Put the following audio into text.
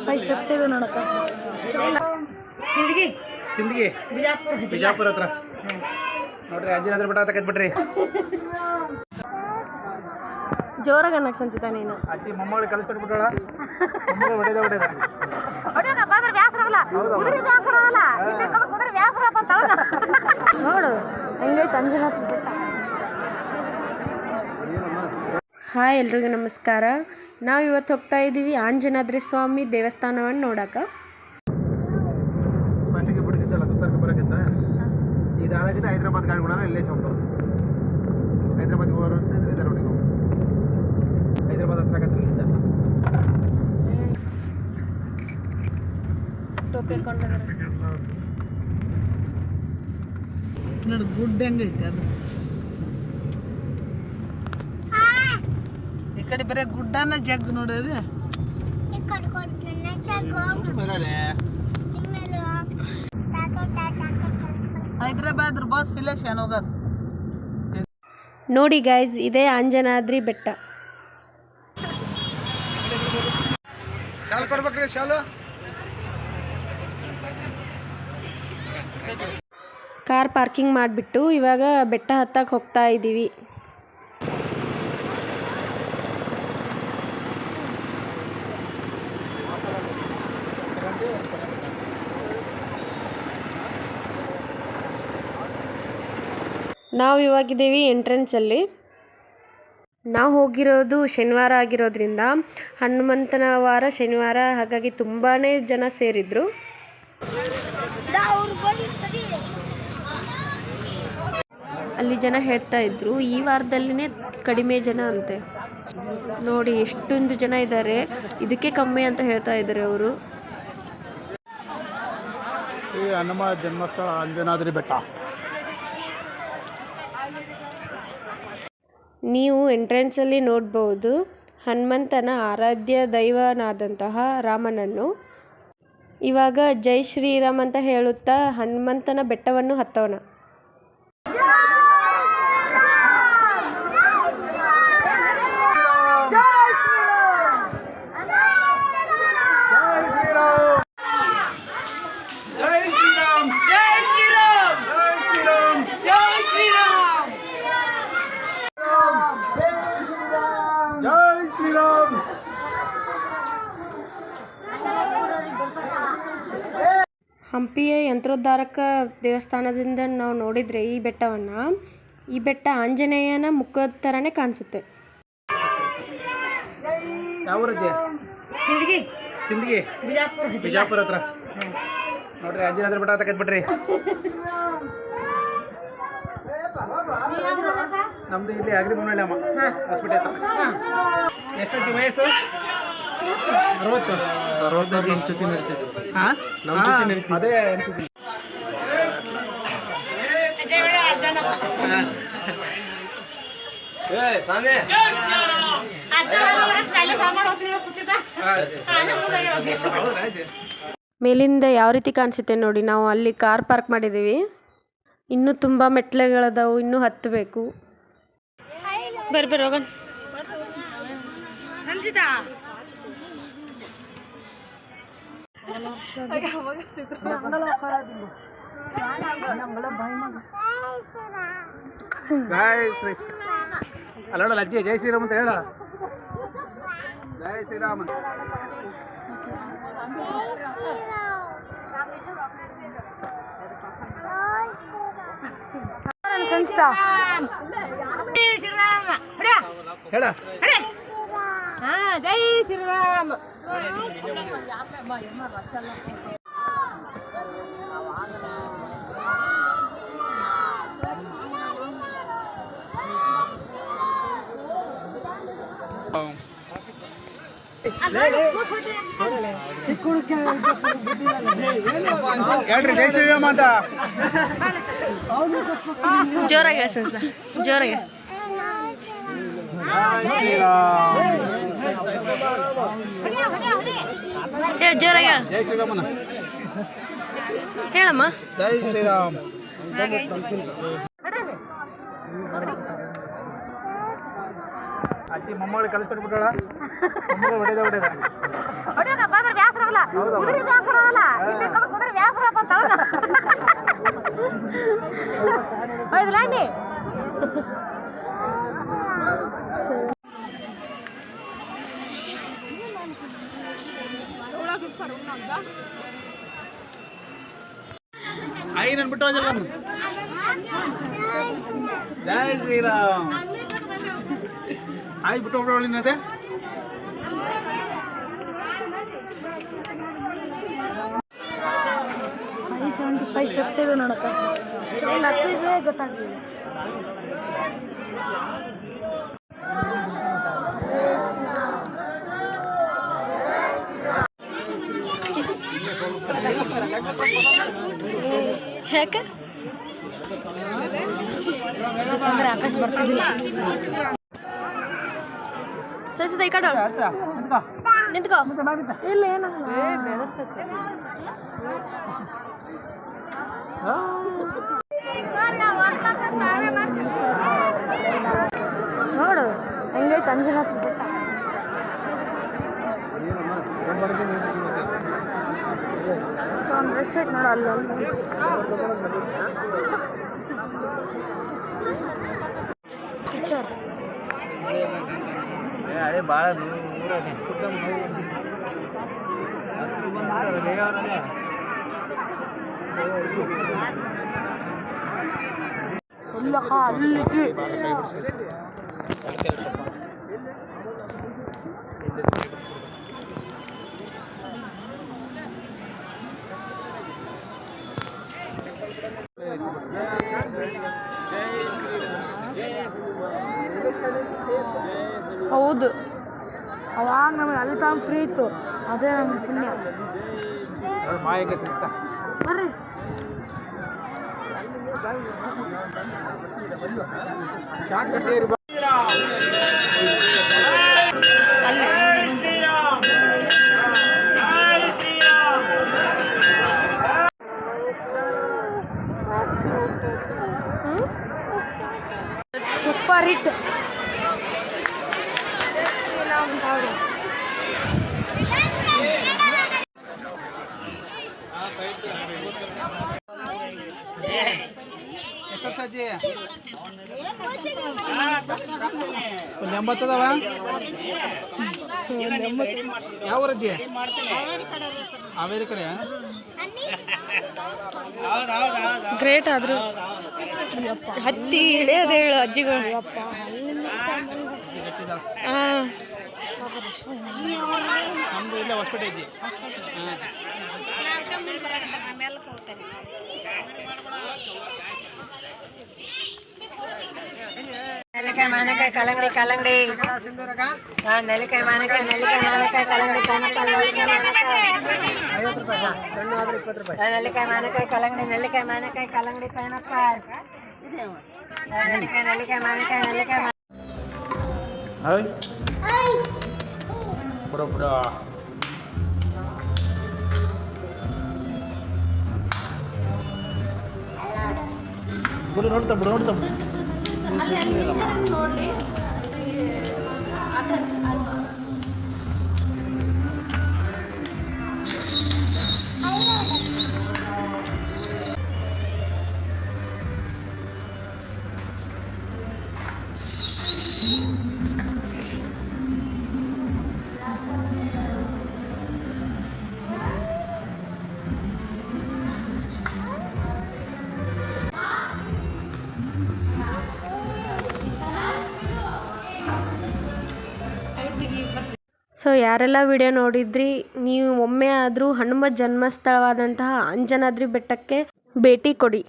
5 steps ಇದೆ ನೋಡಕ್ಕ. ಸಿಂದಗಿ ಸಿಂದಗಿ ಬಿಜಾಪುರ ಹತ್ರ ನೋಡ್ರಿ ಅಂಜನಾದ್ರಿ ಬೆಟ್ಟ ತಗದ್ ಬಿಟ್ರಿ. ಜೋರಾಗಿ ಅನ್ನಕ್ಕೆ ಸಂಚಿತ ನೀನು ಅಜ್ಜಿ ಮೊಮ್ಮಗಳು ಕಲಿಸ್ಬಿಟ್ಬಿಟ್ಟಾಳ. ಮೊಮ್ಮಗಳು ಹೊಡೆದ ನೋಡು ಹೆಂಗೈತೆ ಅಂಜನಾದ್ರಿ ಬೆಟ್ಟ. ಹಾಯ್ ಎಲ್ರಿಗೂ ನಮಸ್ಕಾರ. ನಾವು ಇವತ್ತು ಹೋಗ್ತಾ ಇದ್ದೀವಿ ಆಂಜನಾದ್ರಿ ಸ್ವಾಮಿ ದೇವಸ್ಥಾನವನ್ನು ನೋಡಕ್ಕೆ. ಫಸ್ಟಿಗೆ ಬಿಡ್ತಿದ್ದಲ್ಲ ಗುತ್ತರ್ಕ ಬರೋಕ್ಕಿಂತ ಇದಾದಾಗಿದ್ದ ಹೈದ್ರಾಬಾದ್ ಗಾಡಿಗಳ ಇಲ್ಲೇ ಹೋಗ್ತಾವೆ. ಹೈದ್ರಾಬಾದ್ಗೆ ಹೋಗೋರು ಅಂತ ಇದೆ ರೋಡಿಗೆ ಹೋಗಿ ಹೈದ್ರಾಬಾದ್ ಹತ್ರ ಆಗತ್ತೆ ಇಲ್ಲಿಂದ. ಟೋಪಿ ಕೊಂಡ್ರೆ ನೋಡಿ ಗುಡ್ ಹೆಂಗೈತೆ ಅದು. ಈ ಕಡೆ ಬರೀ ಗುಡ್ಡನ ಜಗ್ ನೋಡೋದು. ಹೈದ್ರಾಬಾದ್ ಬಸ್ ಇಲ್ಲೇ ಶಾನ್ ಹೋಗೋದು. ನೋಡಿ ಗೈಸ್, ಇದೇ ಆಂಜನಾದ್ರಿ ಬೆಟ್ಟ. ಶಾಲು ಕೊಡ್ಬೇಕ್ರಿ ಶಾಲು. ಕಾರ್ ಪಾರ್ಕಿಂಗ್ ಮಾಡಿಬಿಟ್ಟು ಇವಾಗ ಬೆಟ್ಟ ಹತ್ತಕ್ಕೆ ಹೋಗ್ತಾ ಇದ್ದೀವಿ. ನಾವು ಇವಾಗಿದ್ದೀವಿ ಎಂಟ್ರೆನ್ಸಲ್ಲಿ. ನಾವು ಹೋಗಿರೋದು ಶನಿವಾರ ಆಗಿರೋದ್ರಿಂದ ಹನುಮಂತನ ವಾರ ಶನಿವಾರ, ಹಾಗಾಗಿ ತುಂಬಾ ಜನ ಸೇರಿದ್ರು. ಅಲ್ಲಿ ಜನ ಹೇಳ್ತಾ ಇದ್ರು ಈ ವಾರದಲ್ಲಿನೇ ಕಡಿಮೆ ಜನ ಅಂತೆ. ನೋಡಿ ಎಷ್ಟೊಂದು ಜನ ಇದ್ದಾರೆ, ಇದಕ್ಕೆ ಕಮ್ಮಿ ಅಂತ ಹೇಳ್ತಾ ಇದ್ದಾರೆ ಅವರು. ಈ ಹನುಮ ಜನ್ಮಸ್ಥಳ ಅಂಜನಾದ್ರಿ ಬೆಟ್ಟ. ನೀವು ಎಂಟ್ರೆನ್ಸಲ್ಲಿ ನೋಡ್ಬೋದು ಹನುಮಂತನ ಆರಾಧ್ಯ ದೈವನಾದಂತಹ ರಾಮನನ್ನು. ಇವಾಗ ಜೈ ಶ್ರೀರಾಮ್ ಅಂತ ಹೇಳುತ್ತಾ ಹನುಮಂತನ ಬೆಟ್ಟವನ್ನು ಹತ್ತೋಣ. ಹಂಪಿಯ ಯಂತ್ರೋದ್ಧಾರಕ ದೇವಸ್ಥಾನದಿಂದ ನಾವು ನೋಡಿದರೆ ಈ ಬೆಟ್ಟವನ್ನು, ಈ ಬೆಟ್ಟ ಆಂಜನೇಯನ ಮುಖದ ಥರನೇ ಕಾಣಿಸುತ್ತೆ. ಯಾವ ಊರಜ್ಜಿ? ಸಿಂದಗಿ ಸಿಂದಗಿ ಬಿಜಾಪುರ ಹತ್ರ ನೋಡ್ರಿ ಅಂಜನಾದ್ರಿ ಬೆಟ್ಟ ತಗದ್ ಬಿಟ್ರಿ. ನಮ್ದು ಇಲ್ಲಿ ಅಗ್ರಿಬೊಮ್ಮನಹಳ್ಳಿ ಅಮ್ಮ ಹಾಸ್ಪಿಟಲ್ ಹತ್ರ. ಎಷ್ಟೊತ್ತಿ ವಯಸ್ಸು? 60. ಅದೇ ಮೇಲಿಂದ ಯಾವ ರೀತಿ ಕಾಣಿಸುತ್ತೆ ನೋಡಿ. ನಾವು ಅಲ್ಲಿ ಕಾರ್ ಪಾರ್ಕ್ ಮಾಡಿದ್ದೀವಿ. ಇನ್ನೂ ತುಂಬ ಮೆಟ್ಲುಗಳದಾವು, ಇನ್ನೂ ಹತ್ತಬೇಕು. ಬರ್ರಿ ಹೋಗೋಣ. ಅಲ್ಲ ಅಜ್ಜಿ ಜೈ ಶ್ರೀರಾಮ್ ಅಂತ ಹೇಳ. ಜೈ ಶ್ರೀರಾಮ್. ಹೇಳ ಜೈ ಶ್ರೀರಾಮ್. ಹೇಳ್ರಿ ಜೈ ಶ್ರೀರಾಮ್ ಅಂತ ಜೋರಾಗಿ ಜೋರಾಗಿ. ಜೋರಾಗಿ ಜೈ ಶ್ರೀರಾಮನ ಹೇಳಮ್ಮ. ಜೈ ಶ್ರೀರಾಮ್. ಅಜ್ಜಿ ಮೊಮ್ಮಗಳು ಕಲಿಸ್ಬಿಟ್ಬಿಟ್ಟಾಳ. ಮೊಮ್ಮಗಳು ಹೊಡೆದ ಆಗಲ್ಲ ಕುದುರೆ ಬೇಸರ ಆಗಲ್ಲ ಇಲ್ಲಿ ಕಡೆ ಕುದುರೆ ಬೇಸರ ಅಂತ ಹೌದಲ್ಲ ನೀ आई नन बिಟ್ಟು ಹೋಗಲ್ಲ ಜೈ ಶ್ರೀರಾಮ್ आई ಬಿಟ್ಟು ಹೋಗಲ್ಲ ನಿನ್ನದೆ 575 ಸ್ಟೆಪ್ಸ್ ಇದೆ ನೋಡಕ್ಕ ಸ್ಟೈಲ್ ಹತ್ತಿದ್ರೆ ಗೊತ್ತಾಗಲಿಲ್ಲ ಯಾಕೆ ಯಾಕಂದ್ರೆ ಆಕಾಶ ಬರ್ತಿದ್ದಿಲ್ಲ ಸಸಿದ ಈ ಕಡೆ ನಿಂತ್ಕೋ ಇಲ್ಲ ಏನಾಗಲ್ಲ ನೋಡು ಹೆಂಗೈತೆ ಅಂಜನಾಥ್ ಬೆಟ್ಟ ಒಂದು ರಶ್ ಐತೆ ನೋಡು ಅಲ್ಲಿ ಪಿಕ್ಚರ್ ಅದೇ ಭಾಳ ಇಲ್ಲ ಅಲ್ಲಿ ಹೌದು ಅವಾಗ ನಮಗೆ ಅಲ್ಲಿ ತಗೊಂಡು ಫ್ರೀ ಇತ್ತು ಅದೇ ನಮ್ಗೆ ಪುಣ್ಯ ಮಾಯಕ್ಕೆ ಸಿಸ್ತಾ ಬರ್ರಿ ಶಾಕ್ ಕಟ್ಟಿರಿ ಸೂಪರ್ ಹಿಟ್ ಸಜ್ಜಿ ಒಂದು 80 ಅದಾವ ಯಾವ ರಜ್ಜಿ ಹಾವೇರಿ ಕಡೆ ಗ್ರೇಟ್ ಆದ್ರು ಹತ್ತಿ ಹಿಡಿಯೋದು ಹೇಳು ಅಜ್ಜಿಗಳು ಹಾಂ ನಮ್ದು ಇಲ್ಲ ಹೊಸಪೇಟೆ ಅಜ್ಜಿ ನೆಲ್ಲಿಕಾಯಿ ಮಾನಕಾಯಿ ಕಲ್ಲಂಗಡಿ ಕಲ್ಲಂಗಡಿ ನೆಲ್ಲಿಕಾಯಿ ಮಾನಕಾಯಿ ಕಲ್ಲಂಗಡಿ ನೆಲ್ಲಿಕಾಯಿ ಮಾನಕಾಯಿ ಕಲ್ಲಂಗಡಿ ನೆಲ್ಲಿಕಾಯಿ ಮಾನಕಾಯಿ ಕಲ್ಲಂಗಡಿ ಪೈನಾಪಲ್ ನೆಲ್ಲಿಕಾಯಿ ಮಾನಕಾಯಿ ಹಾಯ್ ಪುರೋ ಪುರೋ ಬಿಡು ನೋಡ್ತಾ ಸೊ ಯಾರೆಲ್ಲ ವಿಡಿಯೋ ನೋಡಿದ್ರಿ ನೀವು ಒಮ್ಮೆ ಆದರೂ ಹನುಮ ಜನ್ಮಸ್ಥಳವಾದಂತಹ ಅಂಜನಾದ್ರಿ ಬೆಟ್ಟಕ್ಕೆ ಭೇಟಿ ಕೊಡಿ.